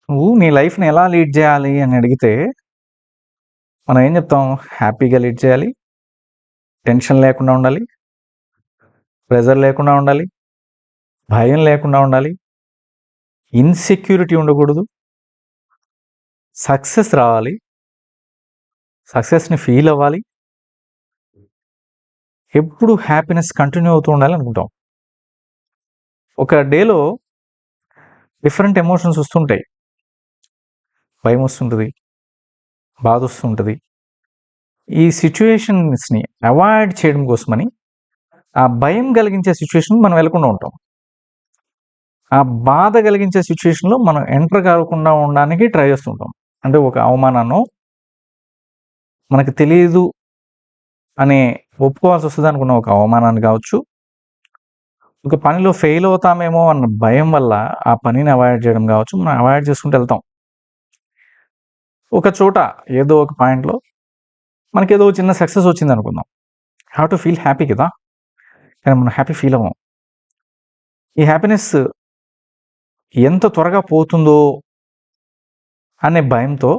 నువ్వు నీ లైఫ్‌ని ఎలా లీడ్ చేయాలి అని అడిగితే, మనం ఏం చెప్తాం? హ్యాపీగా లీడ్ చేయాలి. టెన్షన్ లేకుండా ఉండాలి. ప్రెషర్ లేకుండా ఉండాలి. భయం లేకుండా ఉండాలి. ఇన్‌సెక్యూరిటీ ఉండకూడదు. సక్సెస్ రావాలి. సక్సెస్‌ని ఫీల్ అవ్వాలి. ఎప్పుడు హ్యాపీనెస్ కంటిన్యూ అవుతూ ఉండాలి అనుకుంటాం. ఒక డేలో డిఫరెంట్ ఎమోషన్స్ వస్తుంటాయి. భయం వస్తుంటది. బాధ వస్తుంటది. ఈ సిట్యుయేషన్స్‌ని అవాయిడ్ చేయడం కోసమని, ఆ భయం కలిగించే సిట్యుయేషన్ మనం వెళ్ళకుండా ఉంటాం. ఆ బాధ కలిగించే సిట్యుయేషన్‌లో మనం ఎంటర్ కాకుండా ఉండడానికి ట్రై చేస్తుంటాం. అంటే ఒక అవమానాన్నో, మనకు తెలీదు అని ఒప్పుకోవాల్సి వస్తదనుకున్న ఒక అవమానాన్ని కావచ్చు, ఒక పనిలో ఫెయిల్ అవుతామేమో అన్న భయం వల్ల ఆ పనిని అవాయిడ్ చేయడం కావచ్చు, మనం అవాయిడ్ చేసుకుంటూ వెళ్తాం. ఒక చోట ఏదో ఒక పాయింట్‌లో మనకేదో చిన్న సక్సెస్ వచ్చిందనుకుందాం. హావ్ టు ఫీల్ హ్యాపీ కదా! కానీ మనం హ్యాపీ ఫీల్ అవ్వం. ఈ హ్యాపీనెస్ ఎంత త్వరగా పోతుందో అనే భయంతో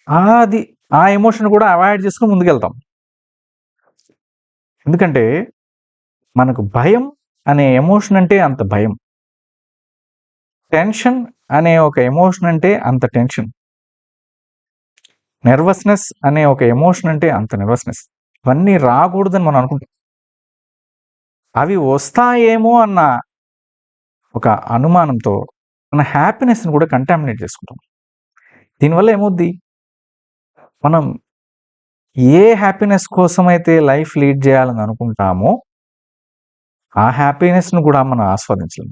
అది ఆ ఎమోషన్ కూడా అవాయిడ్ చేసుకొని ముందుకెళ్తాం. ఎందుకంటే మనకు భయం అనే ఎమోషన్ అంటే అంత భయం. టెన్షన్ అనే ఒక ఎమోషన్ అంటే అంత టెన్షన్. నెర్వస్‌నెస్ అనే ఒక ఎమోషన్ అంటే అంత నెర్వస్‌నెస్. ఇవన్నీ రాకూడదని మనం అనుకుంటాం. అవి వస్తాయేమో అన్న ఒక అనుమానంతో మన హ్యాపీనెస్‌ని కూడా కంటామినేట్ చేసుకుంటాం. దీనివల్ల ఏమవుద్ది? మనం ఏ హ్యాపీనెస్ కోసమైతే లైఫ్ లీడ్ చేయాలని అనుకుంటామో, ఆ హ్యాపీనెస్‌ని కూడా మనం ఆస్వాదించలేం.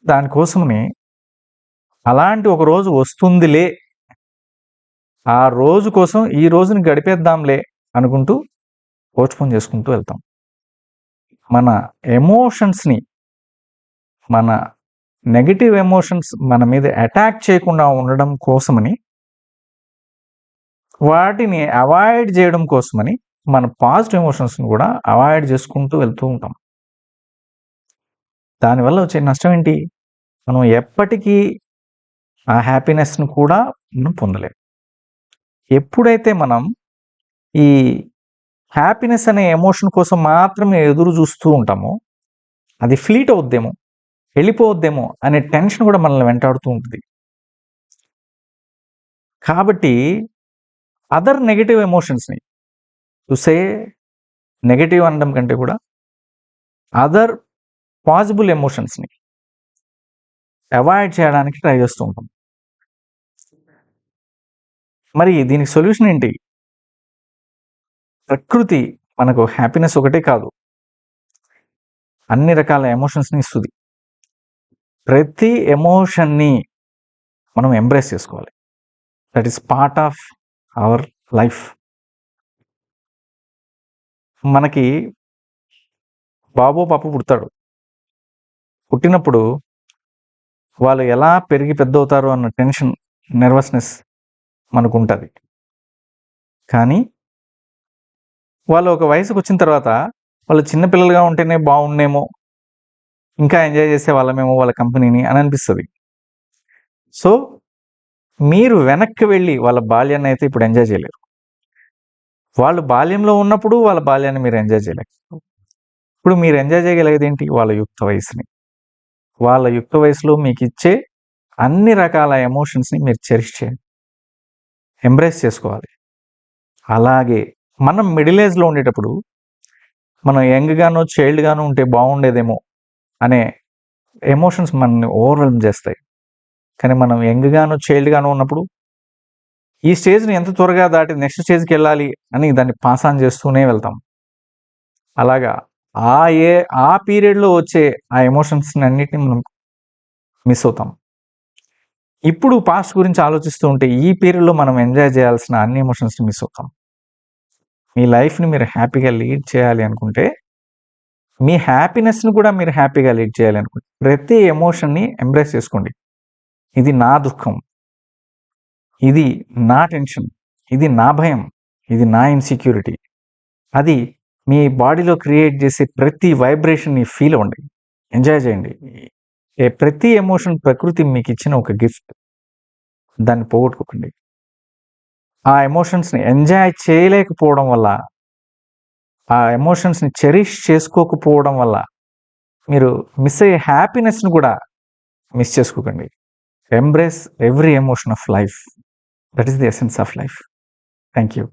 దానికోసమని అలాంటి ఒక రోజు వస్తుందిలే, ఆ రోజు కోసం ఈ రోజుని గడిపేద్దాంలే అనుకుంటూ పోస్ట్‌పోన్ చేసుకుంటూ వెళ్తాం. మన ఎమోషన్స్‌ని, మన నెగెటివ్ ఎమోషన్స్ మన మీద అటాక్ చేయకుండా ఉండడం కోసమని, వాటిని అవాయిడ్ చేయడం కోసమని, మన పాజిటివ్ ఎమోషన్స్‌ని కూడా అవాయిడ్ చేసుకుంటూ వెళ్తూ ఉంటాం. దానివల్ల వచ్చే నష్టం ఏంటి? మనం ఎప్పటికీ ఆ హ్యాపీనెస్‌ని కూడా మనం పొందలేం. ఎప్పుడైతే మనం ఈ హ్యాపీనెస్ అనే ఎమోషన్ కోసం మాత్రమే ఎదురు చూస్తూ ఉంటామో, అది ఫ్లీట్ అవుద్దేమో, వెళ్ళిపోవద్దేమో అనే టెన్షన్ కూడా మనల్ని వెంటాడుతూ ఉంటది. కాబట్టి అదర్ నెగెటివ్ ఎమోషన్స్‌ని సే నెగెటివ్ అనడం కంటే కూడా అదర్ పాజిబుల్ ఎమోషన్స్‌ని అవాయిడ్ చేయడానికి ట్రై చేస్తూ ఉంటాం. మరి దీనికి సొల్యూషన్ ఏంటి? ప్రకృతి మనకు హ్యాపీనెస్ ఒకటే కాదు, అన్ని రకాల ఎమోషన్స్‌ని ఇస్తది. ప్రతి ఎమోషన్‌ని మనం ఎంబ్రేస్ చేసుకోవాలి. That is part of our life. మనకి బాబో, పాపో పుడతాడు. పుట్టినప్పుడు వాళ్ళు ఎలా పెరిగి పెద్దవుతారో అన్న టెన్షన్, నెర్వస్‌నెస్ మనకుంటది. కానీ వాళ్ళు ఒక వయసుకొచ్చిన తర్వాత వాళ్ళు చిన్న పిల్లలుగా ఉంటేనే బాగుండేమో, ఇంకా ఎంజాయ్ చేసేవాళ్ళమేమో వాళ్ళ కంపెనీని అని అనిపిస్తది. సో, మీరు వెనక్కి వెళ్ళి వాళ్ళ బాల్యాన్ని అయితే ఇప్పుడు ఎంజాయ్ చేయలేరు. వాళ్ళు బాల్యంలో ఉన్నప్పుడు వాళ్ళ బాల్యాన్ని మీరు ఎంజాయ్ చేయలేరు. ఇప్పుడు మీరు ఎంజాయ్ చేయగలిగేదేంటి? వాళ్ళ యుక్త వయసుని. వాళ్ళ యుక్త వయసులో మీకిచ్చే అన్ని రకాల ఎమోషన్స్‌ని మీరు చెరిష్ చేయండి. ఎంబ్రేస్ చేసుకోవాలి. అలాగే మనం మిడిల్ ఏజ్‌లో ఉండేటప్పుడు మనం యంగ్‌గానో, చైల్డ్‌గానో ఉంటే బాగుండేదేమో అనే ఎమోషన్స్ మనల్ని ఓవర్‌వెల్మ్ చేస్తాయి. కానీ మనం యంగ్‌గానో, చైల్డ్‌గానో ఉన్నప్పుడు ఈ స్టేజ్‌ని ఎంత త్వరగా దాటి నెక్స్ట్ స్టేజ్‌కెళ్ళాలి అని దాన్ని పాస్ ఆన్ చేస్తూనే వెళ్తాం. అలాగా ఆ ఏ ఆ పీరియడ్‌లో వచ్చే ఆ ఎమోషన్స్‌ని అన్నిటిని మనం మిస్ అవుతాం. ఇప్పుడు పాస్ట్ గురించి ఆలోచిస్తూ ఉంటే ఈ పీరియడ్‌లో మనం ఎంజాయ్ చేయాల్సిన అన్ని ఎమోషన్స్‌ని మిస్ అవుతాం. మీ లైఫ్‌ని మీరు హ్యాపీగా లీడ్ చేయాలి అనుకుంటే, మీ హ్యాపీనెస్‌ని కూడా మీరు హ్యాపీగా లీడ్ చేయాలి అనుకుంటే, ప్రతి ఎమోషన్‌ని ఎంబ్రేస్ చేసుకోండి. ఇది నా దుఃఖం, ఇది నా టెన్షన్, ఇది నా భయం, ఇది నా ఇన్‌సెక్యూరిటీ. అది మీ బాడీలో క్రియేట్ చేసే ప్రతి వైబ్రేషన్‌ని ఫీల్ అవ్వండి. ఎంజాయ్ చేయండి. ప్రతి ఎమోషన్ ప్రకృతి మీకు ఇచ్చిన ఒక గిఫ్ట్. దాన్ని పోగొట్టుకోకండి. ఆ ఎమోషన్స్ని ఎంజాయ్ చేయలేకపోవడం వల్ల, ఆ ఎమోషన్స్ని చెరిష్ చేసుకోకపోవడం వల్ల మీరు మిస్ అయ్యే హ్యాపీనెస్ని కూడా మిస్ చేసుకోకండి. Embrace every emotion of life. That is the essence of life. Thank you.